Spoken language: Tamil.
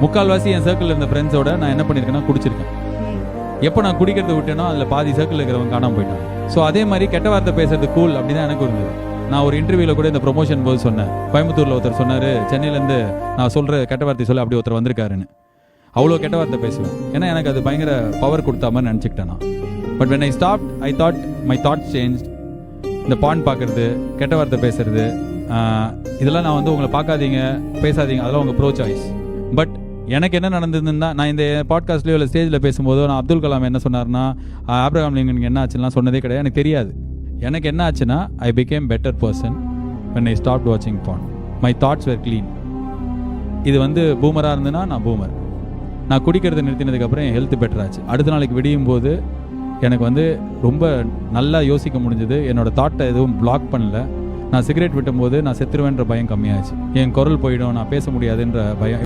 முக்கால்வாசி என் சர்க்கிளில் இருந்த ஃப்ரெண்ட்ஸோட நான் என்ன பண்ணியிருக்கேன்னா குடிச்சிருக்கேன். எப்போ நான் குடிக்கிறது விட்டேனோ அதில் பாதி சர்க்கிளில் இருக்கிறவங்க காணாமல் போயிட்டாங்க. ஸோ அதே மாதிரி கெட்ட வார்த்தை பேசுறது கூல் அப்படி தான் எனக்கு இருந்தது. நான் ஒரு இன்டர்வியூவில் கூட இந்த ப்ரொமோஷன் போது சொன்னேன். கோயம்புத்தூரில் ஒருத்தர் சொன்னார், சென்னையிலேருந்து நான் சொல்கிற கெட்ட வார்த்தை சொல்ல அப்படி ஒருத்தர் வந்திருக்காருன்னு. அவ்வளோ கெட்ட வார்த்தை பேசுவேன். ஏன்னா எனக்கு அது பயங்கர பவர் கொடுத்தா மாதிரி நினச்சிக்கிட்டேன் நான். But when I stopped, I thought my thoughts changed. இந்த பான் பார்க்குறது, கெட்ட வார்த்தை பேசுறது, இதெல்லாம் நான் வந்து உங்களை பார்க்காதீங்க பேசாதீங்க, அதெல்லாம் உங்கள் ப்ரோ சாய்ஸ். பட் எனக்கு என்ன நடந்ததுன்னா, நான் இந்த பாட்காஸ்ட்லேயோ இல்லை ஸ்டேஜில் பேசும்போதோ நான் அப்துல் கலாம் என்ன சொன்னார்னா, ஆப்ரஹாம் லிங்கனுக்கு என்ன ஆச்சுன்னா சொன்னதே கிடையாது. எனக்கு தெரியாது. எனக்கு என்ன ஆச்சுன்னா, I became better person when I stopped watching porn. My thoughts were clean. இது வந்து பூமராக இருந்ததுன்னா நான் பூமர். நான் குடிக்கிறத நிறுத்தினதுக்கப்புறம் என் ஹெல்த் பெட்டர் ஆச்சு. அடுத்த நாளைக்கு விடியும் போது எனக்கு வந்து ரொம்ப நல்லா யோசிக்க முடிஞ்சது. என்னோடய தாட்டை எதுவும் பிளாக் பண்ணல. நான் சிகரெட் விட்டும்போது நான் செத்துருவேன்ற பயம் கம்மியாச்சு. என் குரல் போயிடும், நான் பேச முடியாதுன்ற பயம்